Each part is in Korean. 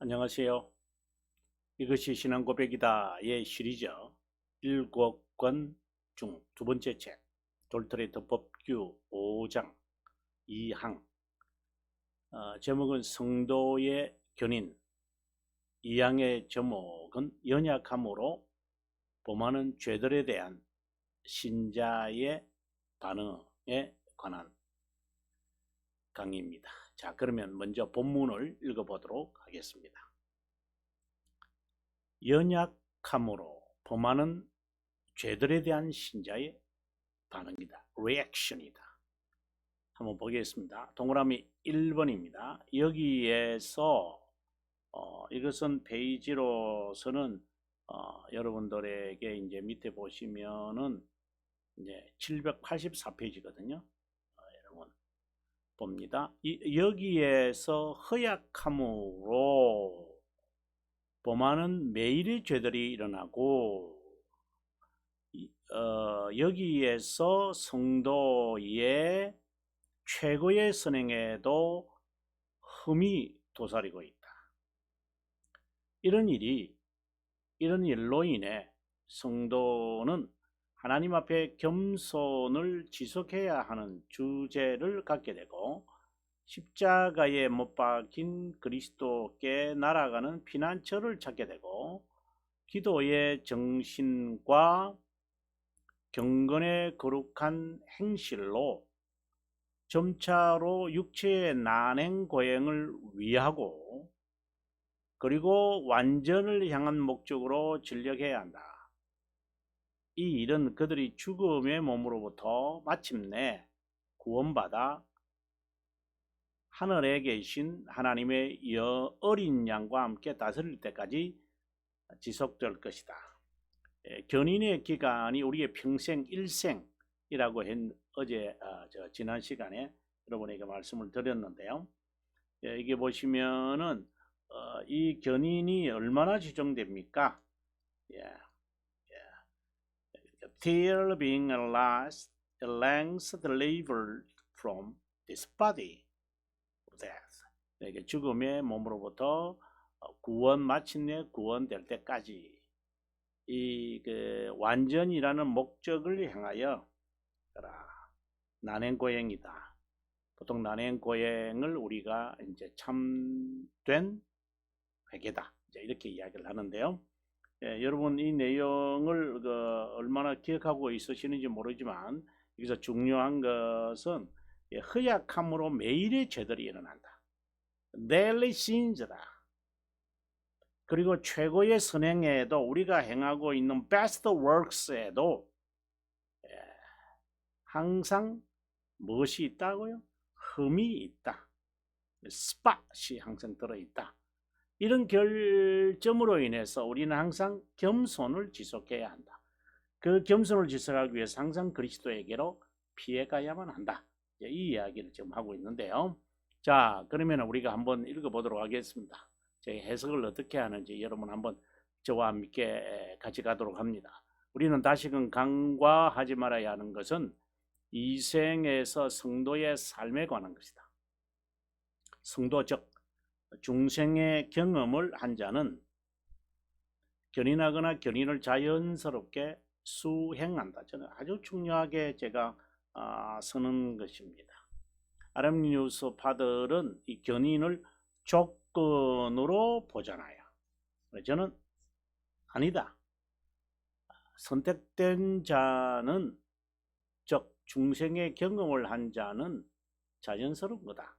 안녕하세요. 이것이 신앙 고백이다의 시리즈 7권 중 두 번째 책 돌트레이터 법규 5장 2항, 제목은 성도의 견인. 2항의 제목은 연약함으로 범하는 죄들에 대한 신자의 반응에 관한 강의입니다. 자, 그러면 먼저 본문을 읽어보도록 하겠습니다. 연약함으로 범하는 죄들에 대한 신자의 반응이다. 리액션이다. 한번 보겠습니다. 동그라미 1번입니다. 여기에서 이것은 페이지로서는 여러분들에게 이제 밑에 보시면은 이제 784페이지거든요. 여러분 봅니다. 여기에서 허약함으로 범하는 매일의 죄들이 일어나고, 여기에서 성도의 최고의 선행에도 흠이 도사리고 있다. 이런 일로 인해 성도는 하나님 앞에 겸손을 지속해야 하는 주제를 갖게 되고, 십자가에 못 박힌 그리스도께 날아가는 피난처를 찾게 되고, 기도의 정신과 경건의 거룩한 행실로 점차로 육체의 난행 고행을 위하고, 그리고 완전을 향한 목적으로 전력해야 한다. 이 일은 그들이 죽음의 몸으로부터 마침내 구원받아 하늘에 계신 하나님의 어린 양과 함께 다스릴 때까지 지속될 것이다. 견인의 기간이 우리의 평생 일생이라고 어제 지난 시간에 여러분에게 말씀을 드렸는데요. 이게 보시면은 이 견인이 얼마나 지정됩니까? Till being at length delivered from this body of death. 죽음의 몸으로부터 구원, 마침내 구원될 때까지 이 완전이라는 목적을 향하여 난행고행이다. 보통 난행고행을 우리가 이제 참된 회개다, 이제 이렇게 이야기를 하는데요. 여러분 이 내용을 얼마나 기억하고 있으시는지 모르지만, 여기서 중요한 것은 허약함으로 매일의 죄들이 일어난다. daily sins다. 그리고 최고의 선행에도, 우리가 행하고 있는 best works에도 항상 무엇이 있다고요? 흠이 있다. 스팟이 항상 들어있다. 이런 결점으로 인해서 우리는 항상 겸손을 지속해야 한다. 그 겸손을 지속하기 위해서 항상 그리스도에게로 피해가야만 한다. 이 이야기를 지금 하고 있는데요. 자, 그러면 우리가 한번 읽어보도록 하겠습니다. 제 해석을 어떻게 하는지 여러분 한번 저와 함께 같이 가도록 합니다. 우리는 다시금 간과하지 말아야 하는 것은 이 생에서 성도의 삶에 관한 것이다. 성도 즉 중생의 경험을 한 자는 견인하거나 견인을 자연스럽게 수행한다. 저는 아주 중요하게 제가 쓰는 것입니다. 아람니우스 파들은 이 견인을 조건으로 보잖아요. 저는 아니다. 선택된 자는, 즉 중생의 경험을 한 자는 자연스러운 거다.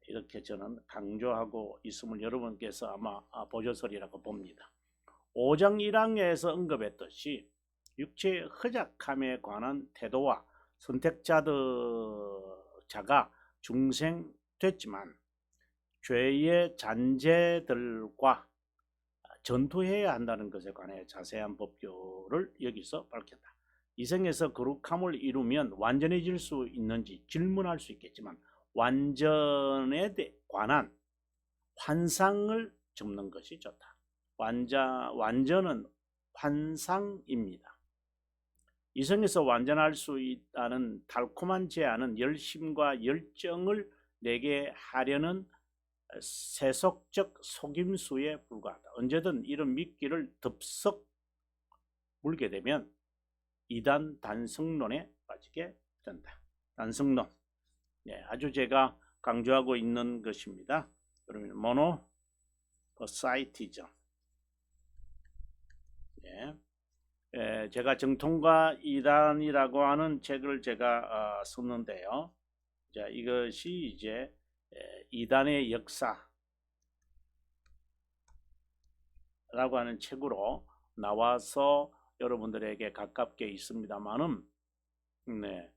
이렇게 저는 강조하고 있음을 여러분께서 아마 보셨으리라고 봅니다. 5장 1항에서 언급했듯이 육체의 허약함에 관한 태도와 선택자가 중생됐지만 죄의 잔재들과 전투해야 한다는 것에 관해 자세한 법규를 여기서 밝혔다. 이 생에서 거룩함을 이루면 완전해질 수 있는지 질문할 수 있겠지만, 완전에 관한 환상을 접는 것이 좋다. 완전은 환상입니다. 이 생에서 완전할 수 있다는 달콤한 제안은 열심과 열정을 내게 하려는 세속적 속임수에 불과하다. 언제든 이런 미끼를 덥석 물게 되면 이단 단성론에 빠지게 된다. 단성론. 네, 아주 제가 강조하고 있는 것입니다. 그러면 모노퍼사이티즘. 네. 제가 정통과 이단이라고 하는 책을 제가 썼는데요. 자, 이것이 이제 이단의 역사라고 하는 책으로 나와서 여러분들에게 가깝게 있습니다만은, 네,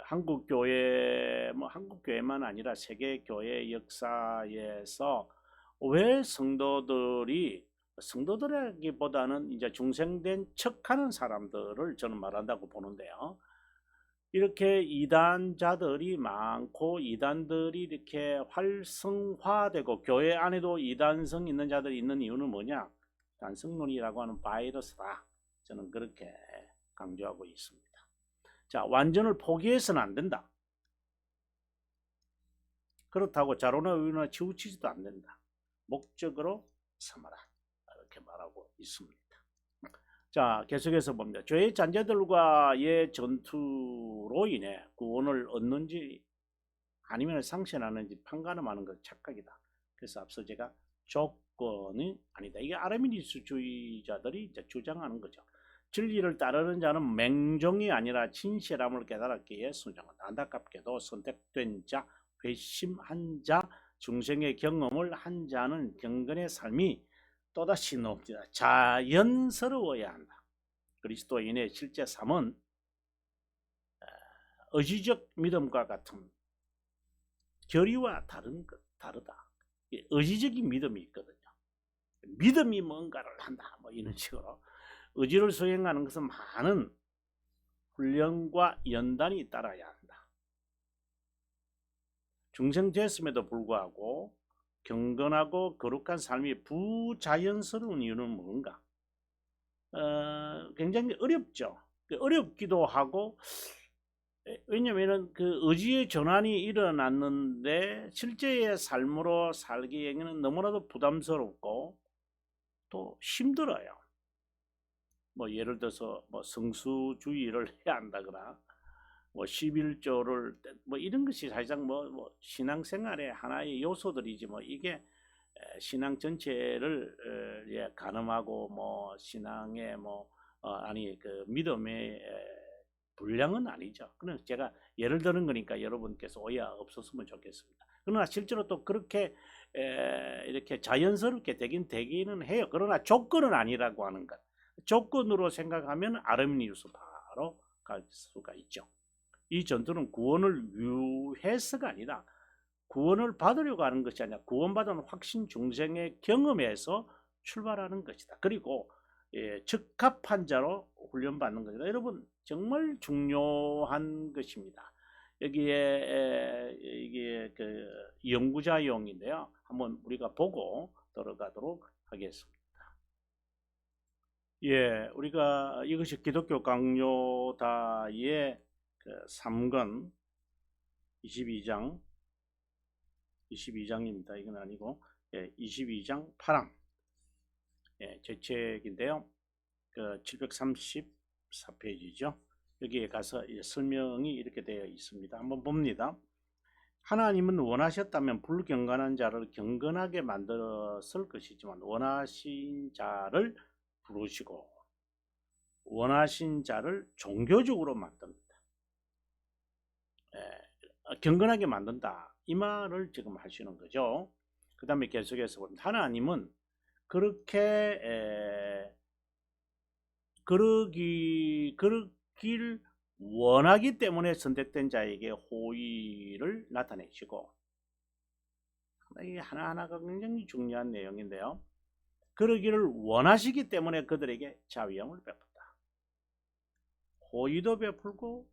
한국 교회, 뭐 한국 교회만 아니라 세계 교회 역사에서 왜 성도들이기보다는 이제 중생된 척하는 사람들을 저는 말한다고 보는데요. 이렇게 이단자들이 많고 이단들이 이렇게 활성화되고 교회 안에도 이단성 있는 자들이 있는 이유는 뭐냐? 단성론이라고 하는 바이러스다. 저는 그렇게 강조하고 있습니다. 자, 완전을 포기해서는 안 된다. 그렇다고 자로나 우유나 치우치지도 안 된다. 목적으로 삼아라. 이렇게 말하고 있습니다. 자, 계속해서 봅니다. 죄의 잔재들과의 전투로 인해 구원을 얻는지 아니면 상실하는지 판가름하는 것 착각이다. 그래서 앞서 제가 조건이 아니다. 이게 아르미니스주의자들이 이제 주장하는 거죠. 진리를 따르는 자는 맹종이 아니라 진실함을 깨달았기에 순종한다. 안타깝게도 선택된 자, 회심한 자, 중생의 경험을 한 자는 경건의 삶이 또다시 높다. 자연스러워야 한다. 그리스도인의 실제 삶은 의지적 믿음과 같은 결의와 다르다. 의지적인 믿음이 있거든요. 믿음이 뭔가를 한다. 뭐 이런 식으로. 의지를 수행하는 것은 많은 훈련과 연단이 따라야 한다. 중생 됐음에도 불구하고 경건하고 거룩한 삶이 부자연스러운 이유는 뭔가? 굉장히 어렵죠. 어렵기도 하고, 왜냐면은 그 의지의 전환이 일어났는데 실제의 삶으로 살기에는 너무나도 부담스럽고 또 힘들어요. 뭐 예를 들어서 뭐 성수주의를 해야 한다거나 뭐 11조를 뭐 이런 것이 사실상 뭐 신앙생활의 하나의 요소들이지 뭐 이게 신앙 전체를 가늠하고 뭐 신앙의 뭐 아니 그 믿음의 분량은 아니죠. 그럼 제가 예를 드는 거니까 여러분께서 오해가 없었으면 좋겠습니다. 그러나 실제로 또 그렇게 이렇게 자연스럽게 되기는 해요. 그러나 조건은 아니라고 하는 것. 조건으로 생각하면 아르미니우스 바로 갈 수가 있죠. 이 전투는 구원을 위해서가 아니라 구원을 받으려고 하는 것이 아니라 구원받은 확신 중생의 경험에서 출발하는 것이다. 그리고 적합한 자로 훈련받는 것이다. 여러분 정말 중요한 것입니다. 여기에 이게 그 연구자용인데요. 한번 우리가 보고 들어가도록 하겠습니다. 예, 우리가 이것이 기독교 강요다의 그 3권 22장입니다. 이건 아니고 22장 8항 제 책인데요. 그 734페이지죠. 여기에 가서 설명이 이렇게 되어 있습니다. 한번 봅니다. 하나님은 원하셨다면 불경건한 자를 경건하게 만들었을 것이지만 원하신 자를 부르시고 원하신 자를 종교적으로 만듭니다. 경건하게 만든다. 이 말을 지금 하시는 거죠. 그 다음에 계속해서 보면 하나님은 그렇게 그러길 원하기 때문에 선택된 자에게 호의를 나타내시고, 이 하나하나가 굉장히 중요한 내용인데요. 그러기를 원하시기 때문에 그들에게 자비함을 베푼다. 호의도 베풀고,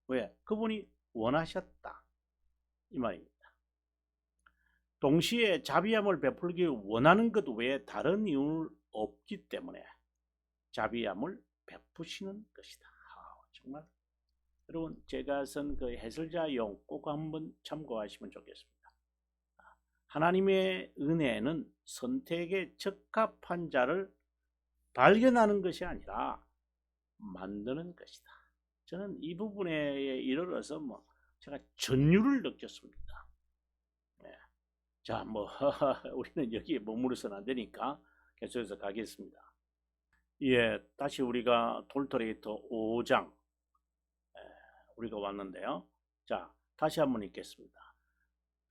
왜? 그분이 원하셨다. 이 말입니다. 동시에 자비함을 베풀기 원하는 것 외에 다른 이유는 없기 때문에 자비함을 베푸시는 것이다. 정말 여러분 제가 쓴 그 해설자용 꼭 한번 참고하시면 좋겠습니다. 하나님의 은혜는 선택에 적합한 자를 발견하는 것이 아니라 만드는 것이다. 저는 이 부분에 이르러서 제가 전율을 느꼈습니다. 네. 자, 우리는 여기에 머무르서는 안 되니까 계속해서 가겠습니다. 예, 다시 우리가 돌토레이터 5장 우리가 왔는데요. 자, 다시 한번 읽겠습니다.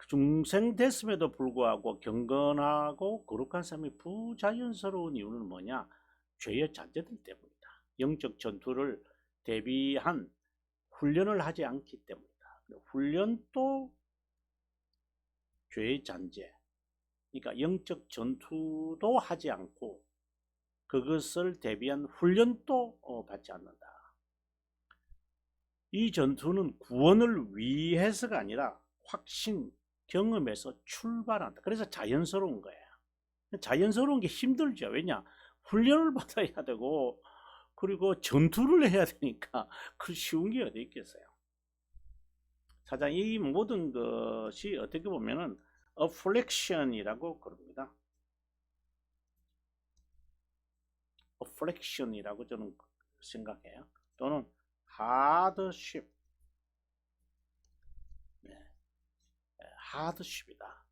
중생됐음에도 불구하고 경건하고 거룩한 삶이 부자연스러운 이유는 뭐냐? 죄의 잔재들 때문이다. 영적 전투를 대비한 훈련을 하지 않기 때문이다. 훈련도 죄의 잔재. 그러니까 영적 전투도 하지 않고 그것을 대비한 훈련도 받지 않는다. 이 전투는 구원을 위해서가 아니라 확신, 경험에서 출발한다. 그래서 자연스러운 거예요. 자연스러운 게 힘들죠. 왜냐? 훈련을 받아야 되고 그리고 전투를 해야 되니까 그 쉬운 게 어디 있겠어요. 사장 이 모든 것이 어떻게 보면은 affliction이라고 그럽니다. affliction이라고 저는 생각해요. 또는 hardship. 네. hardship이다.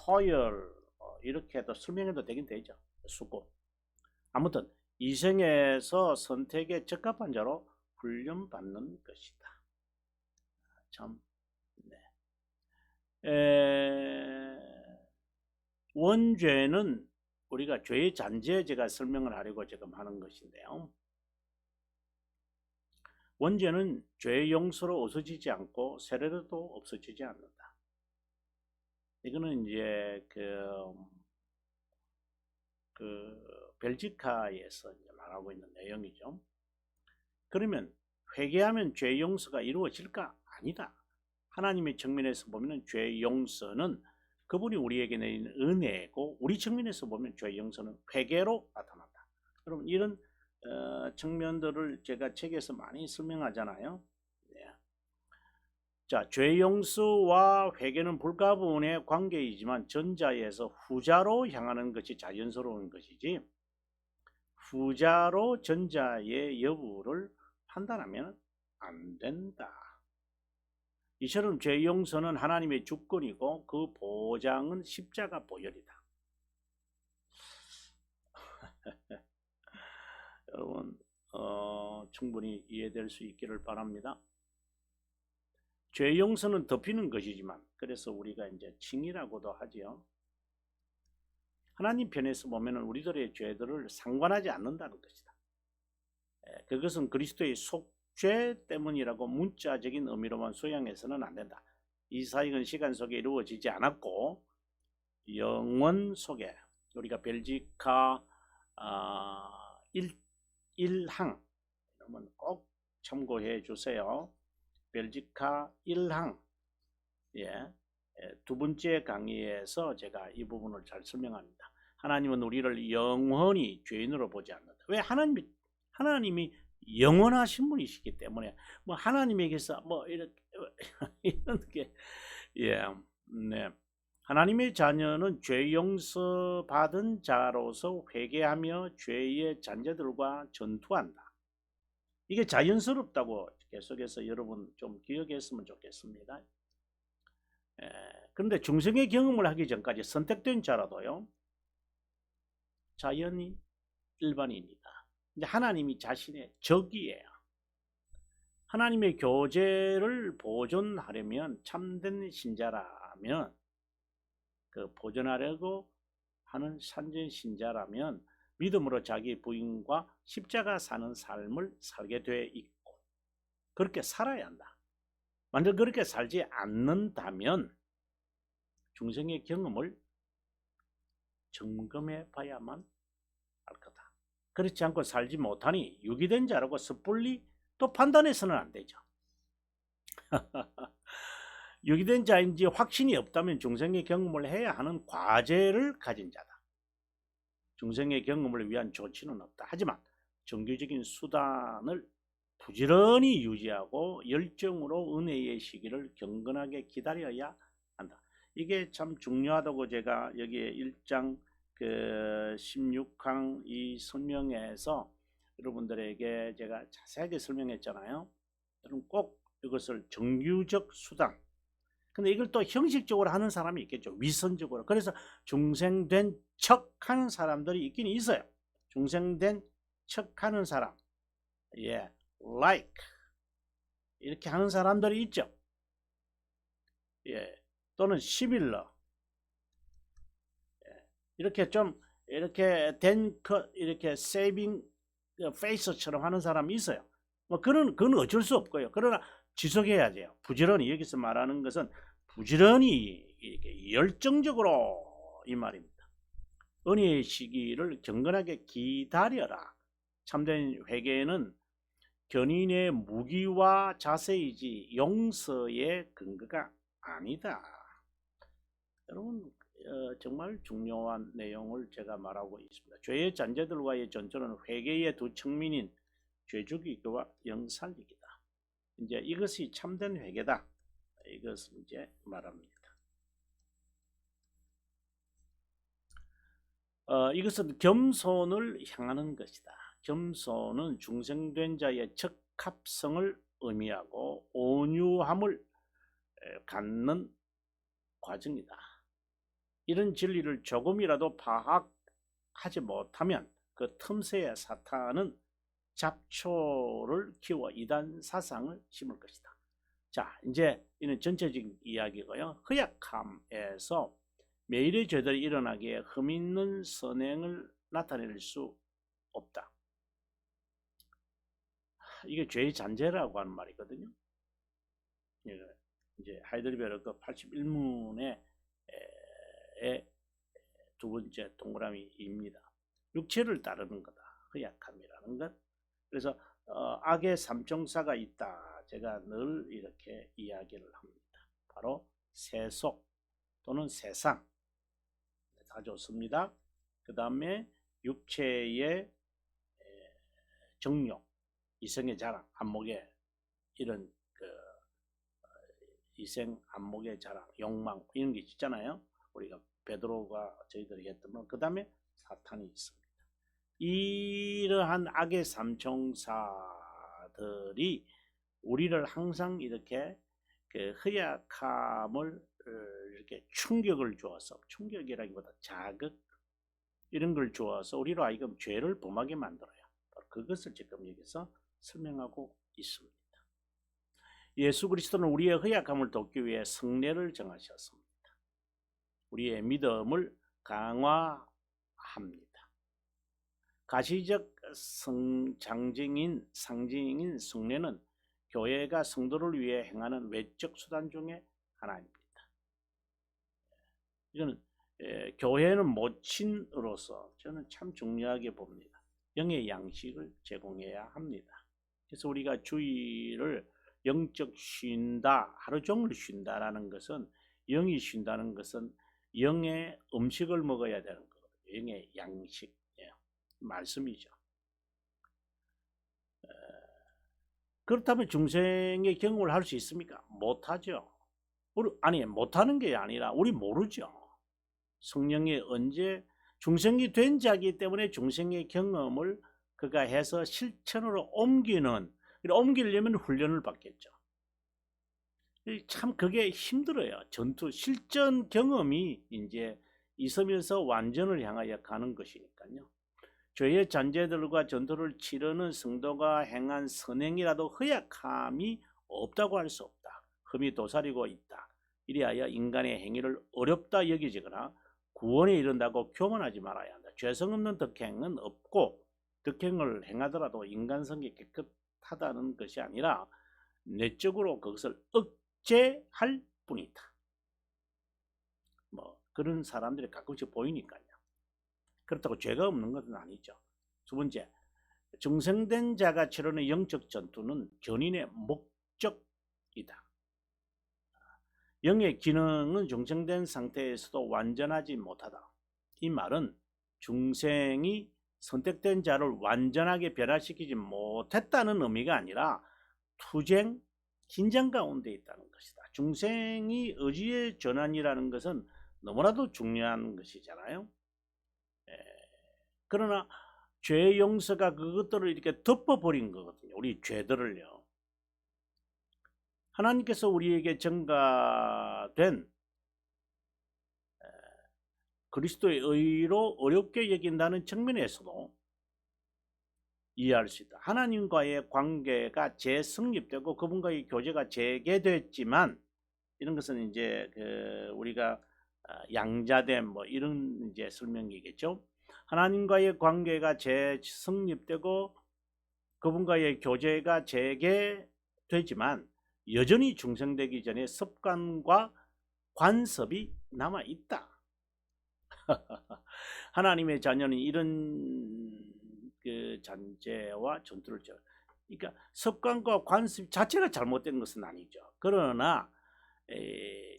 toil 이렇게 해도 설명해도 되긴 되죠. 수고. 아무튼 이생에서 선택에 적합한 자로 훈련받는 것이다. 참, 네. 원죄는 우리가 죄의 잔재 제가 설명을 하려고 지금 하는 것인데요. 원죄는 죄의 용서로 없어지지 않고 세례로도 없어지지 않는다. 이거는 이제 벨지카에서 말하고 있는 내용이죠. 그러면 회개하면 죄 용서가 이루어질까? 아니다. 하나님의 측면에서 보면 죄 용서는 그분이 우리에게 내린 은혜고 우리 측면에서 보면 죄 용서는 회개로 나타난다. 여러분 이런 측면들을 제가 책에서 많이 설명하잖아요. 네. 자, 죄 용서와 회개는 불가분의 관계이지만 전자에서 후자로 향하는 것이 자연스러운 것이지 후자로 전자의 여부를 판단하면 안 된다. 이처럼 죄 용서는 하나님의 주권이고 그 보장은 십자가 보혈이다. 여러분 충분히 이해될 수 있기를 바랍니다. 죄 용서는 덮이는 것이지만 그래서 우리가 이제 칭의라고도 하지요. 하나님 편에서 보면은 우리들의 죄들을 상관하지 않는다는 것이다. 그것은 그리스도의 속죄 때문이라고 문자적인 의미로만 소양해서는 안 된다. 이 사역은 시간 속에 이루어지지 않았고 영원 속에 우리가 벨지카 1항 여러분 꼭 참고해 주세요. 벨지카 1항 두 번째 강의에서 제가 이 부분을 잘 설명합니다. 하나님은 우리를 영원히 죄인으로 보지 않는다. 왜? 하나님이 영원하신 분이시기 때문에 하나님에게서 이런 게 네. 하나님의 자녀는 죄 용서 받은 자로서 회개하며 죄의 잔재들과 전투한다. 이게 자연스럽다고 계속해서 여러분 좀 기억했으면 좋겠습니다. 그런데 중생의 경험을 하기 전까지 선택된 자라도요 자연인 일반인이다. 이제 하나님이 자신의 적이에요. 하나님의 교제를 보존하려면 참된 신자라면 보존하려고 하는 산전 신자라면 믿음으로 자기 부인과 십자가 사는 삶을 살게 돼 있고 그렇게 살아야 한다. 만약 그렇게 살지 않는다면 중생의 경험을 점검해 봐야만 할 거다. 그렇지 않고 살지 못하니 유기된 자라고 섣불리 또 판단해서는 안 되죠. 유기된 자인지 확신이 없다면 중생의 경험을 해야 하는 과제를 가진 자다. 중생의 경험을 위한 조치는 없다. 하지만 정규적인 수단을 부지런히 유지하고 열정으로 은혜의 시기를 경건하게 기다려야 한다. 이게 참 중요하다고 제가 여기에 1장 그 16항 이 설명에서 여러분들에게 제가 자세하게 설명했잖아요. 여러분 꼭 이것을 정규적 수단. 근데 이걸 또 형식적으로 하는 사람이 있겠죠. 위선적으로. 그래서 중생된 척하는 사람들이 있긴 있어요. 중생된 척하는 사람. 예, like 이렇게 하는 사람들이 있죠. 예, 또는 시밀러. 예, 이렇게 좀 이렇게 된 컷 이렇게 세이빙 페이스처럼 하는 사람이 있어요. 뭐 그건 어쩔 수 없고요. 그러나 지속해야 돼요. 부지런히 여기서 말하는 것은 부지런히 이렇게 열정적으로 이 말입니다. 은혜의 시기를 경건하게 기다려라. 참된 회개는 견인의 무기와 자세이지 용서의 근거가 아니다. 여러분 정말 중요한 내용을 제가 말하고 있습니다. 죄의 잔재들과의 전투는 회개의 두 측면인 죄죽이기와 영살리기다. 이제 이것이 참된 회개다. 이것을 이제 말합니다. 이것은 겸손을 향하는 것이다. 겸손은 중생된 자의 적합성을 의미하고 온유함을 갖는 과정이다. 이런 진리를 조금이라도 파악하지 못하면 그 틈새에 사탄은 잡초를 키워 이단 사상을 심을 것이다. 자, 이제 이는 전체적인 이야기고요. 허약함에서 매일의 죄들이 일어나기에 흠 있는 선행을 나타낼 수 없다. 이게 죄의 잔재라고 하는 말이거든요. 이제 하이델베르크 81문의 두 번째 동그라미입니다. 육체를 따르는 거다. 허약함이라는 것. 그래서 악의 삼총사가 있다. 제가 늘 이렇게 이야기를 합니다. 바로 세속 또는 세상. 다 좋습니다. 그 다음에 육체의 정욕, 이성의 자랑, 안목의 이런 그 이생 안목의 자랑, 욕망 이런 게 있잖아요. 우리가 베드로가 저희들이 했던 그 다음에 사탄이 있습니다. 이러한 악의 삼총사들이 우리를 항상 이렇게 그 허약함을 이렇게 충격을 주어서, 충격이라기보다 자극 이런 걸 주어서 우리로 하여금 죄를 범하게 만들어요. 그것을 지금 여기서 설명하고 있습니다. 예수 그리스도는 우리의 허약함을 돕기 위해 성례를 정하셨습니다. 우리의 믿음을 강화합니다. 가시적 상징인 성례는 교회가 성도를 위해 행하는 외적 수단 중에 하나입니다. 이거는 교회는 모친으로서 저는 참 중요하게 봅니다. 영의 양식을 제공해야 합니다. 그래서 우리가 주일을 영적 쉰다, 하루 종일 쉰다라는 것은, 영이 쉰다는 것은 영의 음식을 먹어야 되는 거거든요. 영의 양식, 말씀이죠. 그렇다면 중생의 경험을 할 수 있습니까? 못하죠. 아니, 못하는 게 아니라 우리 모르죠. 성령이 언제 중생이 된 자이기 때문에 중생의 경험을 그가 해서 실천으로 옮기려면 훈련을 받겠죠. 참 그게 힘들어요. 전투 실전 경험이 이제 있으면서 완전을 향하여 가는 것이니까요. 죄의 잔재들과 전투를 치르는 성도가 행한 선행이라도 허약함이 없다고 할 수 없다. 흠이 도사리고 있다. 이리하여 인간의 행위를 어렵다 여기지거나 구원에 이른다고 교만하지 말아야 한다. 죄성 없는 덕행은 없고, 덕행을 행하더라도 인간성이 깨끗하다는 것이 아니라 내적으로 그것을 억제할 뿐이다. 뭐 그런 사람들이 가끔씩 보이니까요. 그렇다고 죄가 없는 것은 아니죠. 두 번째, 중생된 자가 치르는 영적 전투는 견인의 목적이다. 영의 기능은 중생된 상태에서도 완전하지 못하다. 이 말은 중생이 선택된 자를 완전하게 변화시키지 못했다는 의미가 아니라 투쟁, 긴장 가운데 있다는 것이다. 중생이 의지의 전환이라는 것은 너무나도 중요한 것이잖아요. 그러나 죄 용서가 그것들을 이렇게 덮어버린 거거든요. 우리 죄들을요. 하나님께서 우리에게 전가된 그리스도의 의로 어렵게 여긴다는 측면에서도 이해할 수 있다. 하나님과의 관계가 재성립되고 그분과의 교제가 재개됐지만, 이런 것은 이제 우리가 양자됨 뭐 이런 이제 설명이겠죠. 하나님과의 관계가 재성립되고 그분과의 교제가 재개되지만 여전히 중생되기 전에 습관과 관습이 남아 있다. 하나님의 자녀는 이런 그 잔재와 전투를 져. 그러니까 습관과 관습 자체가 잘못된 것은 아니죠. 그러나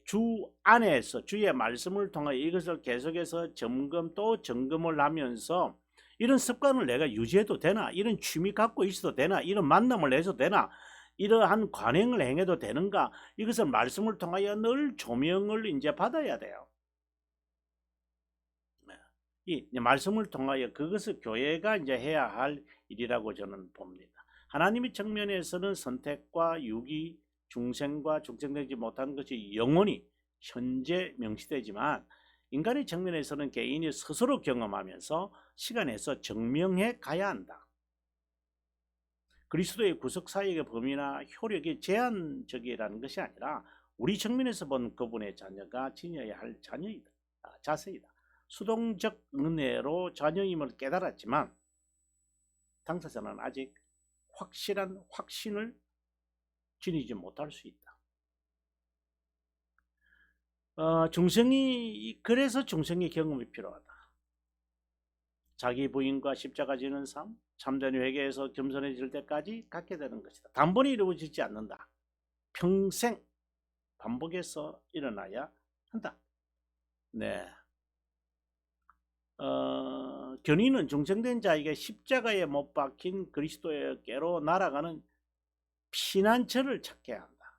주 안에서 주의 말씀을 통하여 이것을 계속해서 점검 또 점검을 하면서 이런 습관을 내가 유지해도 되나, 이런 취미 갖고 있어도 되나, 이런 만남을 해도 되나, 이러한 관행을 행해도 되는가, 이것을 말씀을 통하여 늘 조명을 이제 받아야 돼요. 이 말씀을 통하여 그것을 교회가 이제 해야 할 일이라고 저는 봅니다. 하나님의 측면에서는 선택과 유기, 중생과 중생되지 못한 것이 영원히 현재 명시되지만, 인간의 측면에서는 개인이 스스로 경험하면서 시간에서 증명해 가야 한다. 그리스도의 구속 사역의 범위나 효력이 제한적이라는 것이 아니라 우리 측면에서 본 그분의 자녀가 지녀야 할 자세이다. 수동적 은혜로 자녀임을 깨달았지만 당사자는 아직 확실한 확신을 지니지 못할 수 있다. 그래서 중생의 경험이 필요하다. 자기 부인과 십자가 지는 삶, 참된 회개에서 겸손해질 때까지 갖게 되는 것이다. 단번에 이루어지지 않는다. 평생 반복해서 일어나야 한다. 네. 견인은 중생된 자에게 십자가에 못 박힌 그리스도에게로 날아가는 피난처를 찾게 한다.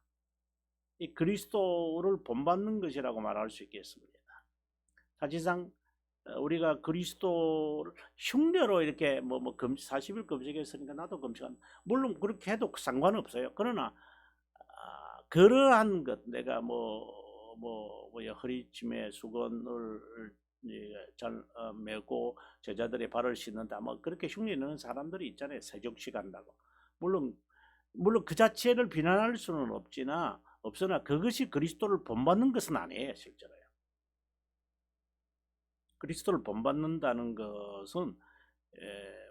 이 그리스도를 본받는 것이라고 말할 수 있겠습니다. 사실상 우리가 그리스도를 흉내로 이렇게 40일 금식했으니까 나도 금식한다. 물론 그렇게 해도 상관없어요. 그러나 그러한 것, 내가 허리춤에 수건을 잘 메고 제자들의 발을 씻는다, 그렇게 흉내 내는 사람들이 있잖아요. 세족시 간다고. 물론 그 자체를 비난할 수는 없으나 그것이 그리스도를 본받는 것은 아니에요. 실제로요. 그리스도를 본받는다는 것은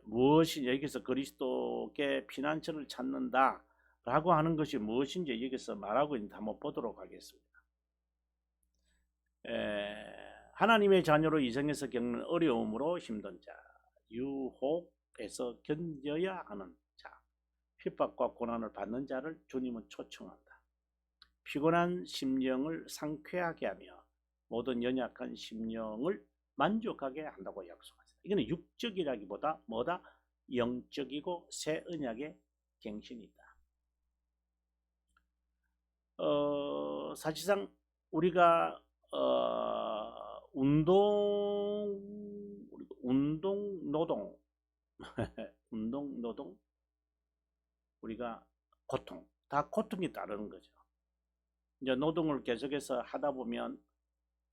무엇이 여기서 그리스도께 피난처를 찾는다 라고 하는 것이 무엇인지 여기서 말하고 있는데 한번 보도록 하겠습니다. 하나님의 자녀로 이생에서 겪는 어려움으로 힘든 자, 유혹에서 견뎌야 하는 자, 핍박과 고난을 받는 자를 주님은 초청한다. 피곤한 심령을 상쾌하게 하며 모든 연약한 심령을 만족하게 한다고 약속하셨다. 이거는 육적이라기보다 영적이고 새 언약의 갱신이다. 사실상 우리가 노동 우리가 다 고통이 따르는 거죠. 이제 노동을 계속해서 하다 보면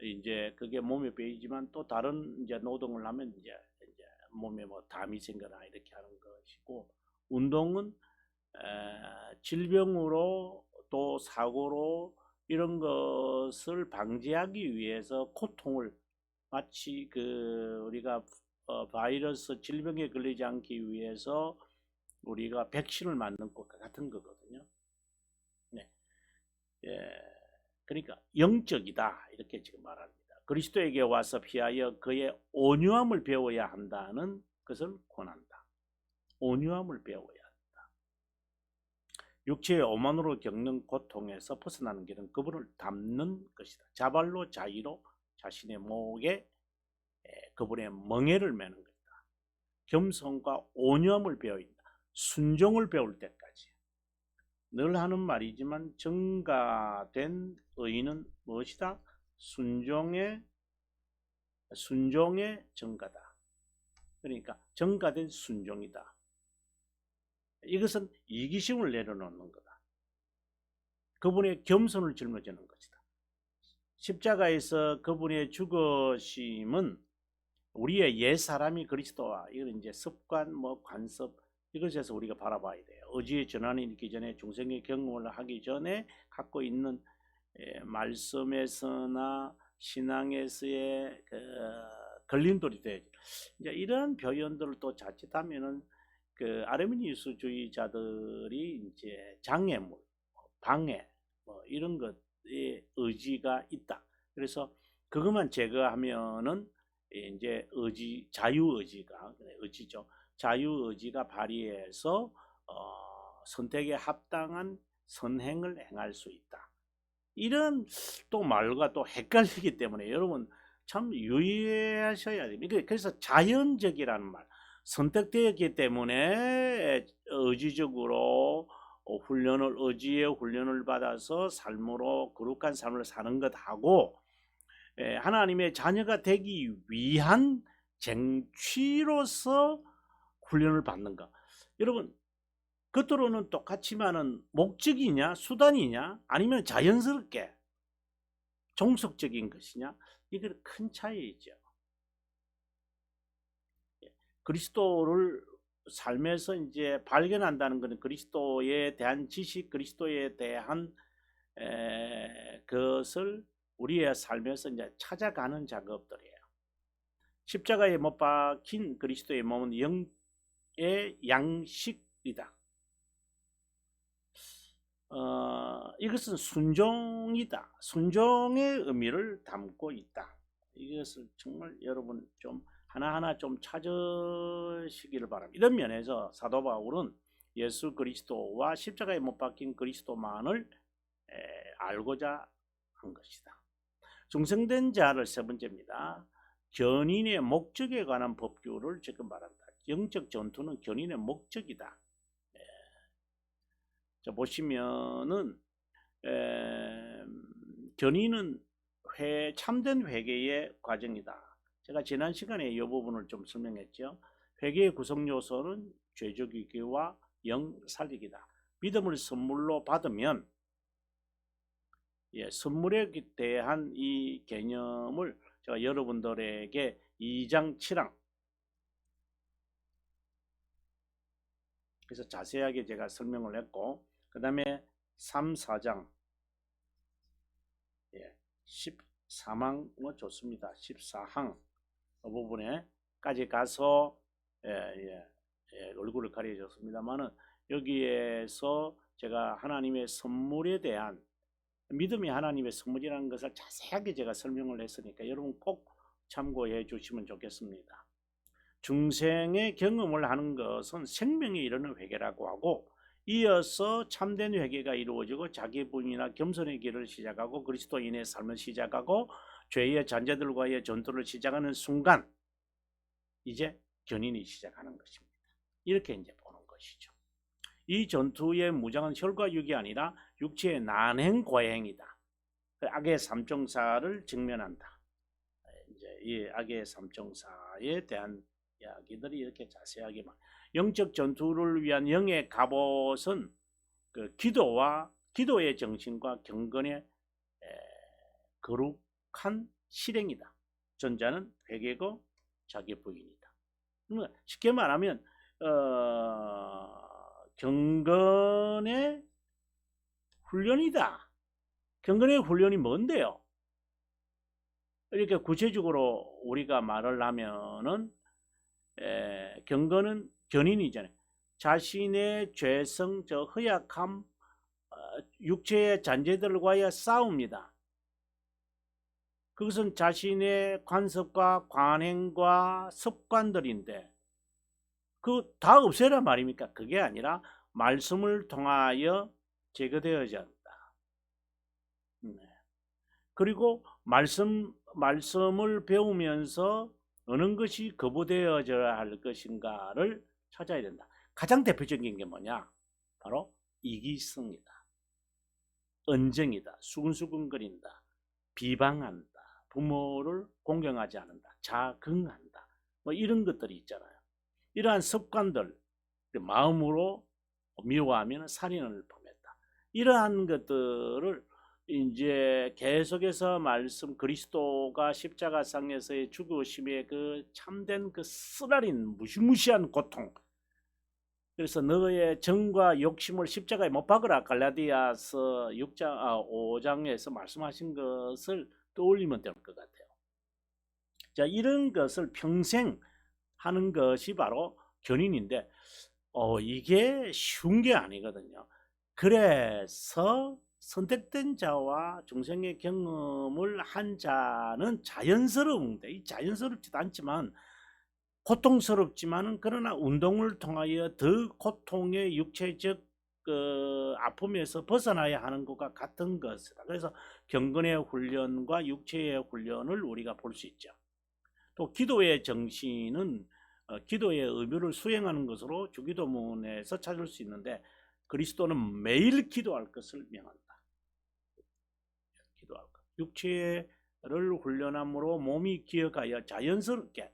이제 그게 몸에 배이지만 또 다른 이제 노동을 하면 이제 몸에 담이 생겨나 이렇게 하는 것이고, 운동은 질병으로 또 사고로 이런 것을 방지하기 위해서 고통을, 마치 우리가 바이러스 질병에 걸리지 않기 위해서 우리가 백신을 맞는 것과 같은 거거든요. 네. 그러니까 영적이다 이렇게 지금 말합니다. 그리스도에게 와서 피하여 그의 온유함을 배워야 한다는 것을 권한다. 온유함을 배워야 한다. 육체의 오만으로 겪는 고통에서 벗어나는 길은 그분을 닮는 것이다. 자발로 자의로 자신의 목에 그분의 멍에를 매는 것이다. 겸손과 온유함을 배워야 한다. 순종을 배울 때까지. 늘 하는 말이지만 정가된 의는 무엇이다? 순종의 정가다. 그러니까 정가된 순종이다. 이것은 이기심을 내려놓는 거다. 그분의 겸손을 짊어지는 것이다. 십자가에서 그분의 죽으심은 우리의 옛 사람이 그리스도와 이런 이제 습관, 관습 이것에서 우리가 바라봐야 돼요. 의지의 전환이 있기 전에 중생의 경험을 하기 전에 갖고 있는 말씀에서나 신앙에서의 걸림돌이 돼야지. 이제 이런 표현들을 또 자칫하면은 그 아르미니우스주의자들이 이제 장애물, 방해 이런 것에 의지가 있다. 그래서 그것만 제거하면은 이제 자유의지가 의지죠. 자유의지가 발휘해서 선택에 합당한 선행을 행할 수 있다. 이런 또 말과 또 헷갈리기 때문에 여러분 참 유의하셔야 됩니다. 그래서 자연적이라는 말, 선택되었기 때문에 의지적으로 의지의 훈련을 받아서 삶으로 거룩한 삶을 사는 것하고 하나님의 자녀가 되기 위한 쟁취로서 훈련을 받는 것. 여러분 겉으로는 똑같지만은 목적이냐 수단이냐 아니면 자연스럽게 종속적인 것이냐 이건 큰 차이죠. 그리스도를 삶에서 이제 발견한다는 것은 그리스도에 대한 지식, 그리스도에 대한 그것을 우리의 삶에서 이제 찾아가는 작업들이에요. 십자가에 못 박힌 그리스도의 몸은 영의 양식이다. 이것은 순종이다. 순종의 의미를 담고 있다. 이것을 정말 여러분 좀 하나하나 좀 찾으시기를 바랍니다. 이런 면에서 사도 바울은 예수 그리스도와 십자가에 못 박힌 그리스도만을 알고자 한 것이다. 중생된 자를 세 번째입니다. 견인의 목적에 관한 법규를 지금 말합니다. 영적 전투는 견인의 목적이다. 자, 보시면은 견인은 참된 회개의 과정이다. 제가 지난 시간에 이 부분을 좀 설명했죠. 회개의 구성 요소는 죄적 위기와 영 살리기다. 믿음을 선물로 받으면 선물에 대한 이 개념을 제가 여러분들에게 2장 7항 그래서 자세하게 제가 설명을 했고 그 다음에 3, 4장 14항 좋습니다. 14항 그 부분에까지 가서 얼굴을 가려줬습니다만은 여기에서 제가 하나님의 선물에 대한 믿음이 하나님의 선물이라는 것을 자세하게 제가 설명을 했으니까 여러분 꼭 참고해 주시면 좋겠습니다. 중생의 경험을 하는 것은 생명에 이르는 회개라고 하고 이어서 참된 회개가 이루어지고 자기 부인이나 겸손의 길을 시작하고 그리스도인의 삶을 시작하고 죄의 잔재들과의 전투를 시작하는 순간 이제 견인이 시작하는 것입니다. 이렇게 이제 보는 것이죠. 이 전투의 무장은 혈과 육이 아니라 육체의 난행 고행이다. 악의 삼총사를 직면한다. 이제 이 악의 삼총사에 대한 이야기들이 이렇게 자세하게 영적 전투를 위한 영의 갑옷은 그 기도의 정신과 경건의 거룩한 실행이다. 전자는 회개고 자기 부인이다. 쉽게 말하면 경건의 훈련이다. 경건의 훈련이 뭔데요? 이렇게 구체적으로 우리가 말을 하면은 경건은 견인이잖아요. 자신의 죄성, 허약함, 육체의 잔재들과의 싸움이다. 그것은 자신의 관습과 관행과 습관들인데 그 다 없애란 말입니까? 그게 아니라 말씀을 통하여 제거되어야 한다. 그리고 말씀을 배우면서 어느 것이 거부되어져야 할 것인가를 찾아야 된다. 가장 대표적인 게 뭐냐? 바로 이기성이다. 언쟁이다. 수근수근거린다. 비방한다. 부모를 공경하지 않는다. 자긍한다. 뭐 이런 것들이 있잖아요. 이러한 습관들, 마음으로 미워하면 살인을 범했다. 이러한 것들을 이제 계속해서 말씀, 그리스도가 십자가상에서의 죽으심의 그 참된 그 쓰라린 무시무시한 고통, 그래서 너의 정과 욕심을 십자가에 못 박으라, 갈라디아서 5장에서 말씀하신 것을 떠올리면 될 것 같아요. 자, 이런 것을 평생 하는 것이 바로 견인인데 이게 쉬운 게 아니거든요. 그래서 선택된 자와 중생의 경험을 한 자는 자연스러운데, 이 자연스럽지도 않지만 고통스럽지만은, 그러나 운동을 통하여 더 고통의 육체적 아픔에서 벗어나야 하는 것과 같은 것이다. 그래서 경건의 훈련과 육체의 훈련을 우리가 볼 수 있죠. 또 기도의 정신은 기도의 의무를 수행하는 것으로 주기도문에서 찾을 수 있는데, 그리스도는 매일 기도할 것을 명한다. 기도할 것. 육체를 훈련함으로 몸이 기억하여 자연스럽게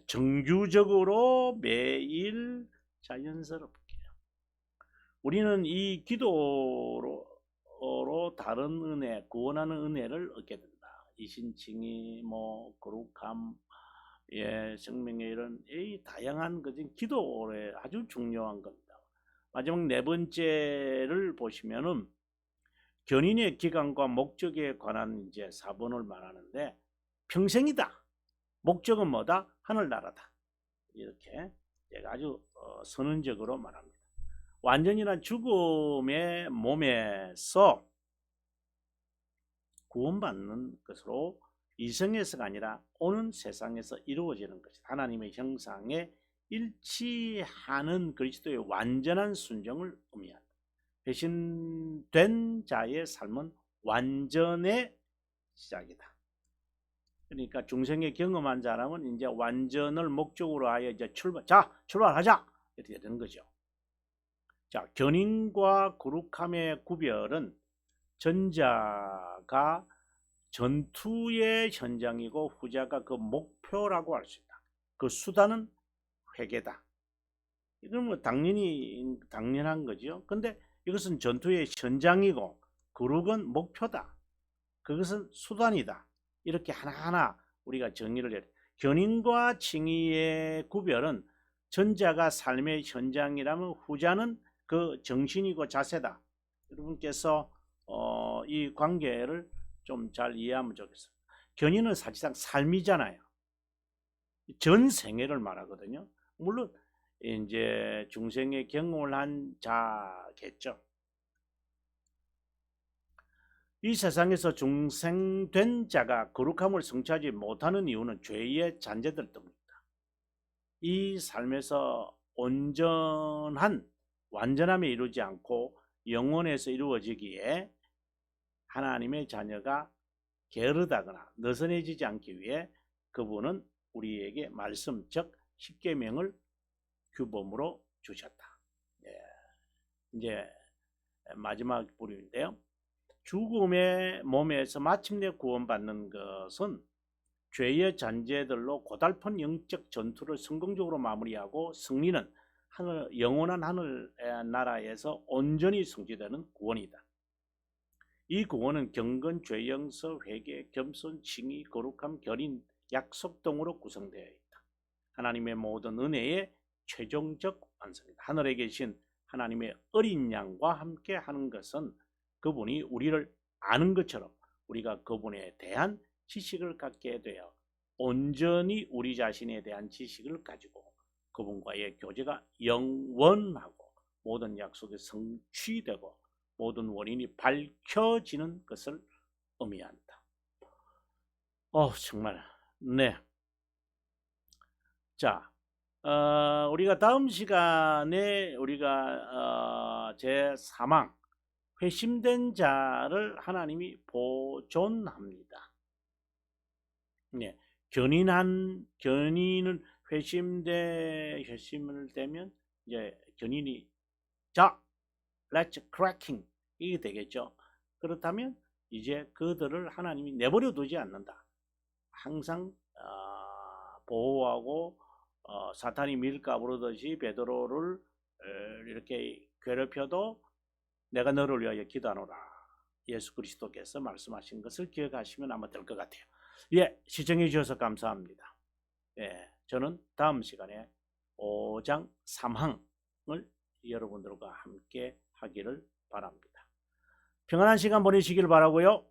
정규적으로 매일 자연스럽게 우리는 이 기도로 다른 은혜, 구원하는 은혜를 얻게 된다. 이신칭의, 거룩함, 생명의 이런 다양한 것은 기도에 아주 중요한 겁니다. 마지막 네 번째를 보시면은 견인의 기간과 목적에 관한 이제 4번을 말하는데, 평생이다. 목적은 뭐다? 하늘나라다. 이렇게 아주 선언적으로 말합니다. 완전이란 죽음의 몸에서 구원받는 것으로 이성에서가 아니라 오는 세상에서 이루어지는 것이다. 하나님의 형상에 일치하는 그리스도의 완전한 순종을 의미한다. 배신된 자의 삶은 완전의 시작이다. 그러니까 중생의 경험한 사람은 이제 완전을 목적으로 하여 이제 출발하자 이렇게 되는 거죠. 자, 견인과 거룩함의 구별은 전자가 전투의 현장이고 후자가 그 목표라고 할 수 있다. 그 수단은 회개다. 이건 뭐 당연한 거죠. 근데 이것은 전투의 현장이고 거룩은 목표다. 그것은 수단이다. 이렇게 하나하나 우리가 정의를 해야 돼. 견인과 칭의의 구별은 전자가 삶의 현장이라면 후자는 그 정신이고 자세다. 여러분께서 이 관계를 좀 잘 이해하면 좋겠습니다. 견인은 사실상 삶이잖아요. 전 생애를 말하거든요. 물론 이제 중생의 경험을 한 자겠죠. 이 세상에서 중생된 자가 거룩함을 성취하지 못하는 이유는 죄의 잔재들 때문입니다. 이 삶에서 완전함에 이루지 않고 영혼에서 이루어지기에 하나님의 자녀가 게으르다거나 느슨해지지 않기 위해 그분은 우리에게 말씀, 즉 십계명을 규범으로 주셨다. 이제 마지막 부분인데요. 죽음의 몸에서 마침내 구원받는 것은 죄의 잔재들로 고달픈 영적 전투를 성공적으로 마무리하고 승리는 영원한 하늘 나라에서 온전히 성취되는 구원이다. 이 구원은 경건, 죄영서, 회개, 겸손, 칭의, 거룩함, 결인, 약속 등으로 구성되어 있다. 하나님의 모든 은혜의 최종적 완성이다. 하늘에 계신 하나님의 어린 양과 함께 하는 것은 그분이 우리를 아는 것처럼 우리가 그분에 대한 지식을 갖게 되어 온전히 우리 자신에 대한 지식을 가지고 그분과의 교제가 영원하고 모든 약속이 성취되고 모든 원인이 밝혀지는 것을 의미한다. 정말 네. 자, 우리가 다음 시간에 우리가 제3항 회심된 자를 하나님이 보존합니다. 네, 견인은 회심을 되면 이제 견인이 자, let's cracking 이게 되겠죠. 그렇다면 이제 그들을 하나님이 내버려 두지 않는다. 항상 보호하고 사탄이 밀가 부르듯이 베드로를 이렇게 괴롭혀도 내가 너를 위하여 기도하노라. 예수 그리스도께서 말씀하신 것을 기억하시면 아마 될 것 같아요. 예, 시청해 주셔서 감사합니다. 예, 저는 다음 시간에 5장 3항을 여러분들과 함께 하기를 바랍니다. 평안한 시간 보내시길 바라고요.